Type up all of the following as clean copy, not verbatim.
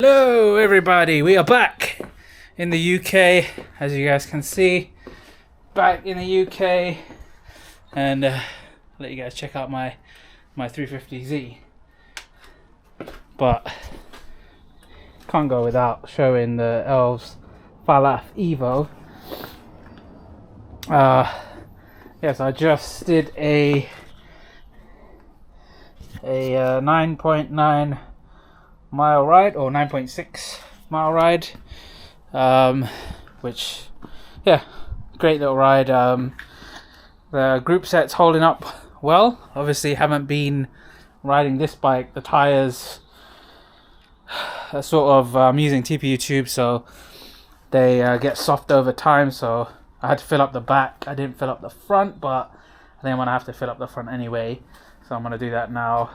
Hello everybody, we are back in the UK, as you guys can see, back in the UK, and let you guys check out my 350Z, but can't go without showing the Elves Falaf Evo. Yes, I just did a 9.9 mile ride, or 9.6 mile ride, which, yeah, great little ride. The group set's holding up well. Obviously haven't been riding this bike. The tires are sort of, I'm using TPU tubes, so they get soft over time, so I had to fill up the back. I didn't fill up the front, but I think I'm gonna have to fill up the front anyway, so I'm gonna do that now.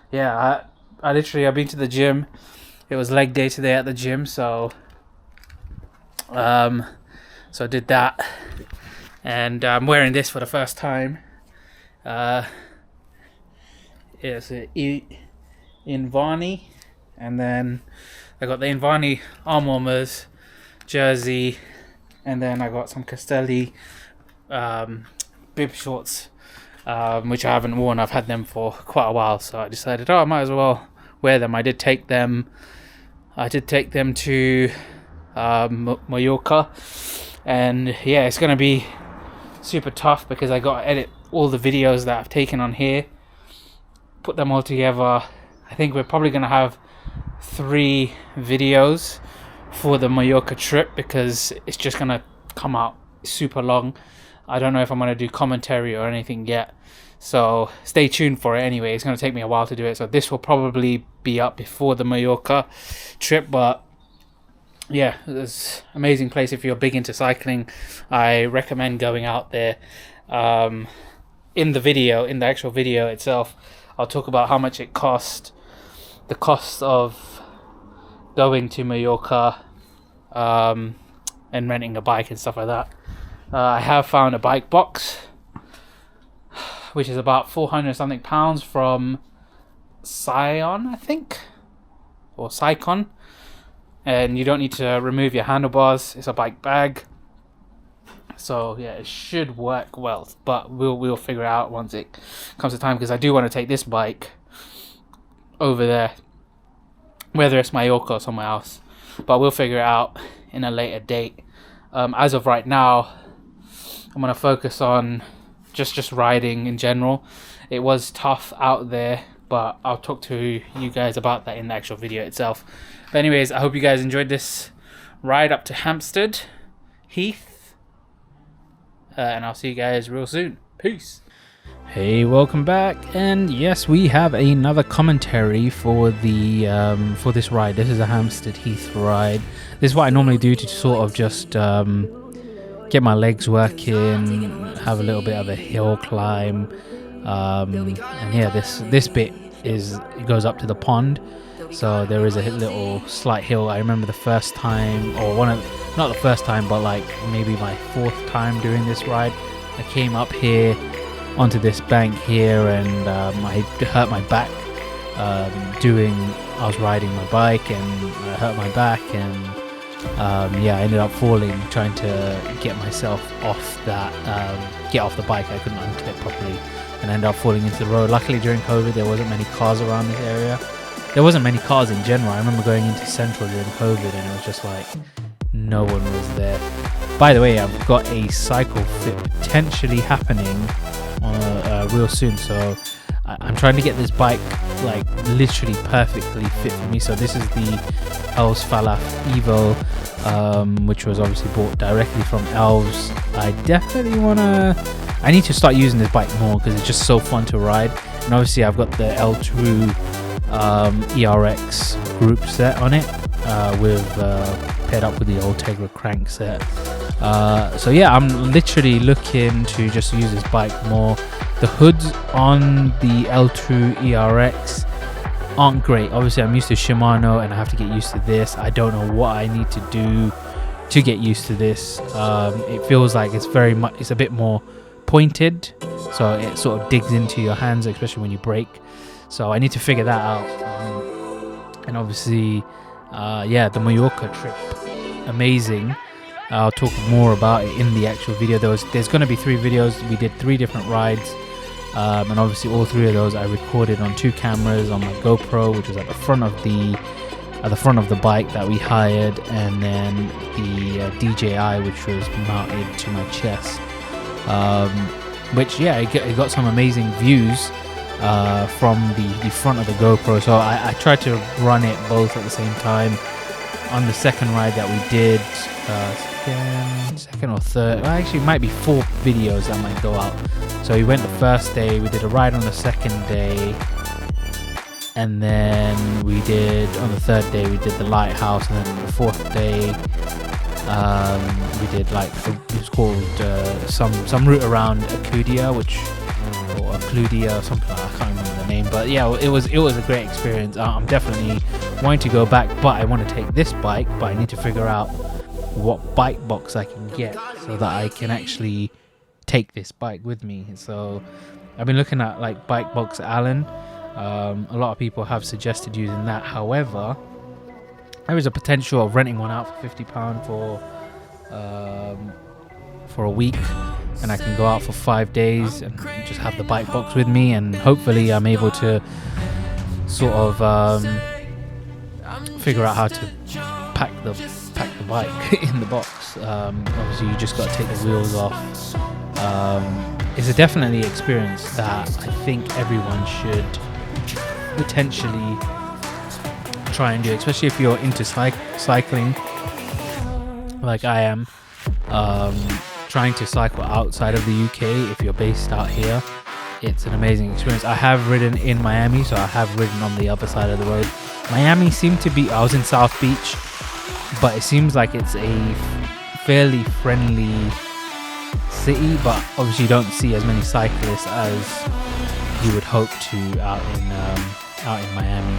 Yeah, I've been to the gym. It was leg day today at the gym, so I did that, and I'm wearing this for the first time. It's Invani, and then I got the Invani arm warmers, jersey, and then I got some Castelli bib shorts, which I haven't worn. I've had them for quite a while, so I decided, I might as well wear them. I did take them to Mallorca, and yeah, it's gonna be super tough because I got to edit all the videos that I've taken on here, put them all together. I think we're probably gonna have 3 videos for the Mallorca trip because it's just gonna come out super long. I don't know if I'm gonna do commentary or anything yet, so stay tuned for it anyway. It's going to take me a while to do it, so this will probably be up before the Mallorca trip. But yeah, it's an amazing place. If you're big into cycling, I recommend going out there. In the actual video itself, I'll talk about how much it cost, the cost of going to Mallorca, and renting a bike and stuff like that. I have found a bike box, which is about 400 something pounds from Scion, I think, or Sycon, and you don't need to remove your handlebars. It's a bike bag, so yeah, it should work well, but we'll figure it out once it comes to time, because I do want to take this bike over there, whether it's Mallorca or somewhere else, but we'll figure it out in a later date. As of right now, I'm going to focus on just riding in general. It was tough out there, but I'll talk to you guys about that in the actual video itself. But anyways, I hope you guys enjoyed this ride up to Hampstead Heath, and I'll see you guys real soon. Peace. Hey, welcome back, and yes, we have another commentary for the for this ride. This is a Hampstead Heath ride. This is what I normally do to sort of just get my legs working, have a little bit of a hill climb, and yeah, this bit it goes up to the pond, so there is a little slight hill. I remember the first time, or not the first time, but like maybe my 4th time doing this ride, I came up here onto this bank here, and I hurt my back I was riding my bike, and I hurt my back, and yeah, I ended up falling trying to get myself off get off the bike. I couldn't unclip properly and ended up falling into the road. Luckily during COVID there wasn't many cars around this area. There wasn't many cars in general. I remember going into Central during COVID and it was just like no one was there. By the way, I've got a cycle fit potentially happening real soon, so I'm trying to get this bike like literally perfectly fit for me. So this is the Elves Falaf Evo, which was obviously bought directly from Elves. I need to start using this bike more because it's just so fun to ride. And obviously I've got the l-twoo ERX group set on it, paired up with the Ultegra crank set. So yeah, I'm literally looking to just use this bike more. The hoods on the l-twoo ERX aren't great. Obviously I'm used to Shimano and I have to get used to this. I don't know what I need to do to get used to this. It feels like it's a bit more pointed, so it sort of digs into your hands, especially when you brake. So I need to figure that out. And obviously, the Mallorca trip, amazing. I'll talk more about it in the actual video. There's going to be 3 videos. We did 3 different rides, and obviously all 3 of those I recorded on 2 cameras on my GoPro, which was at the front of the bike that we hired, and then the DJI, which was mounted to my chest. Which it got some amazing views from the front of the GoPro. So I tried to run it both at the same time. On the second ride that we did, second or third, well, actually it might be 4 videos that might go out. So we went the first day, we did a ride on the second day, and then we did on the third day we did the lighthouse, and then the 4th day we did it was called some route around Acudia, or Cludia or something like that. I can't remember the name, but yeah, it was a great experience. I'm definitely wanting to go back, but I want to take this bike, but I need to figure out what bike box I can get so that I can actually take this bike with me. So I've been looking at Bike Box Allen. A lot of people have suggested using that. However, there is a potential of renting one out for £50 for a week, and I can go out for 5 days and just have the bike box with me, and hopefully I'm able to sort of figure out how to pack the bike in the box. Obviously you just got to take the wheels off. It's a definitely experience that I think everyone should potentially try and do, especially if you're into cycling like I am. Trying to cycle outside of the UK, if you're based out here, it's an amazing experience. I have ridden in Miami, so I have ridden on the other side of the road. Miami seemed to be, I was in South Beach, but it seems like it's a fairly friendly city, but obviously you don't see as many cyclists as you would hope to out in Miami.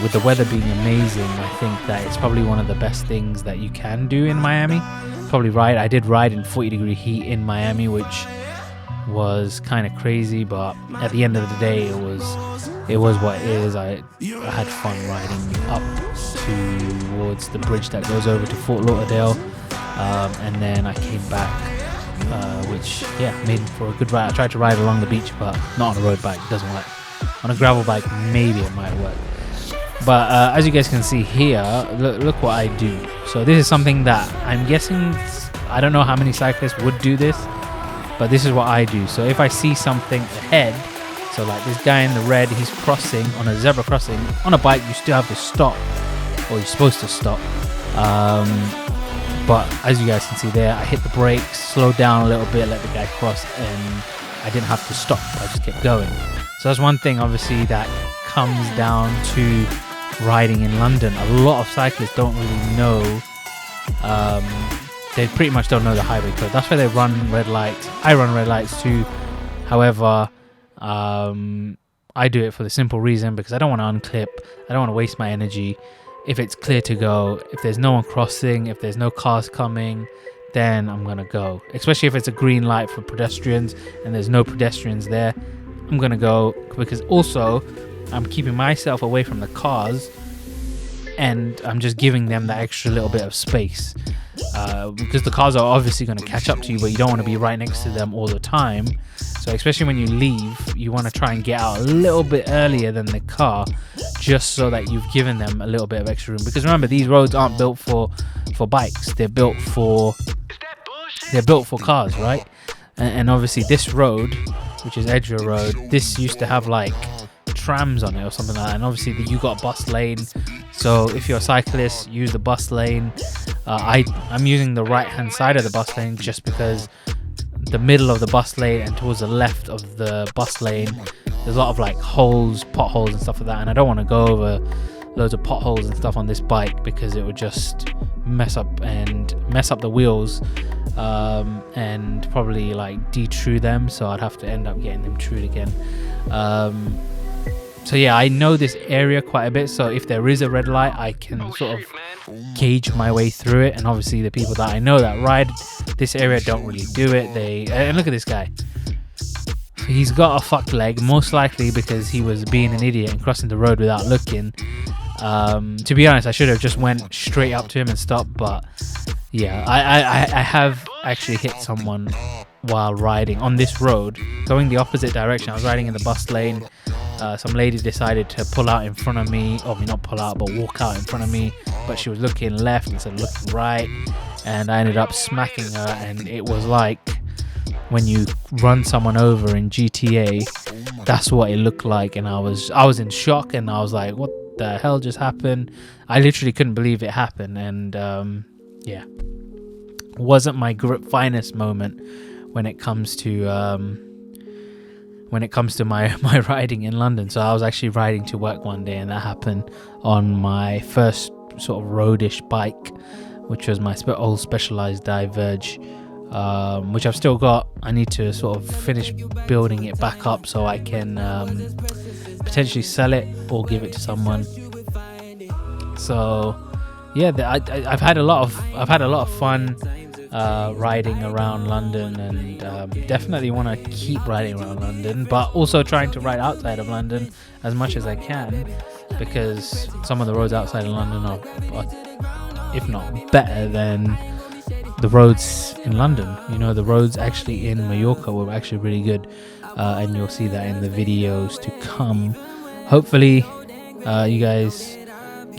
With the weather being amazing, I think that it's probably one of the best things that you can do in Miami. I did ride in 40-degree heat in Miami, which was kind of crazy, but at the end of the day it was what it is. I had fun riding up towards the bridge that goes over to Fort Lauderdale, and then I came back, which made for a good ride. I tried to ride along the beach, but not on a road bike, it doesn't work. On a gravel bike maybe it might work. But as you guys can see here, look what I do. So this is something that I'm guessing, I don't know how many cyclists would do this, but this is what I do. So if I see something ahead, so like this guy in the red, he's crossing on a zebra crossing. On a bike you still have to stop, or you're supposed to stop. But as you guys can see there, I hit the brakes, slowed down a little bit, let the guy cross, and I didn't have to stop, I just kept going. So that's one thing obviously that comes down to riding in London. A lot of cyclists don't really know, they pretty much don't know the highway code. That's why they run red lights. I run red lights too. However, I do it for the simple reason because I don't want to unclip, I don't want to waste my energy. If it's clear to go, if there's no one crossing, if there's no cars coming, then I'm gonna go. Especially if it's a green light for pedestrians and there's no pedestrians there, I'm gonna go, because also I'm keeping myself away from the cars and I'm just giving them that extra little bit of space, because the cars are obviously going to catch up to you, but you don't want to be right next to them all the time. So especially when you leave, you want to try and get out a little bit earlier than the car, just so that you've given them a little bit of extra room. Because remember, these roads aren't built for bikes, they're built for cars, right? And obviously this road, which is Edgware Road, this used to have like trams on it or something like that, and obviously you got a bus lane. So if you're a cyclist, use the bus lane. I'm using the right hand side of the bus lane just because the middle of the bus lane and towards the left of the bus lane there's a lot of like holes, potholes and stuff like that, and I don't want to go over loads of potholes and stuff on this bike because it would just mess up the wheels, and probably like de-true them, so I'd have to end up getting them trued again. So yeah, I know this area quite a bit, so if there is a red light I can sort of gauge my way through it. And obviously the people that I know that ride this area don't really do it. And look at this guy, he's got a fucked leg, most likely because he was being an idiot and crossing the road without looking. To be honest, I should have just went straight up to him and stopped, but yeah, I have actually hit someone while riding on this road, going the opposite direction. I was riding in the bus lane. Some lady decided to pull out in front of me, or not pull out, but walk out in front of me, but she was looking left instead of looking right, and I ended up smacking her. And it was like when you run someone over in GTA, that's what it looked like. And I was in shock, and I was like, what the hell just happened? I literally couldn't believe it happened. And yeah, wasn't my finest moment when it comes to my riding in London. So I was actually riding to work one day, and that happened on my first sort of roadish bike, which was my old Specialized Diverge, which I've still got. I need to sort of finish building it back up so I can potentially sell it or give it to someone. So yeah, I've had a lot of fun riding around London, and definitely want to keep riding around London, but also trying to ride outside of London as much as I can, because some of the roads outside of London are if not better than the roads in London. You know, the roads actually in Mallorca were actually really good, and you'll see that in the videos to come. Hopefully you guys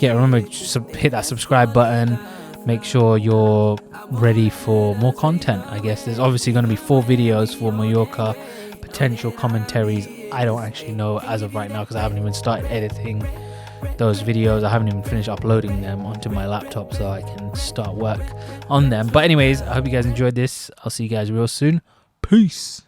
remember to hit that subscribe button. Make sure you're ready for more content. I guess there's obviously going to be 4 videos for Mallorca, potential commentaries. I don't actually know as of right now, because I haven't even started editing those videos. I haven't even finished uploading them onto my laptop so I can start work on them. But anyways, I hope you guys enjoyed this. I'll see you guys real soon. Peace.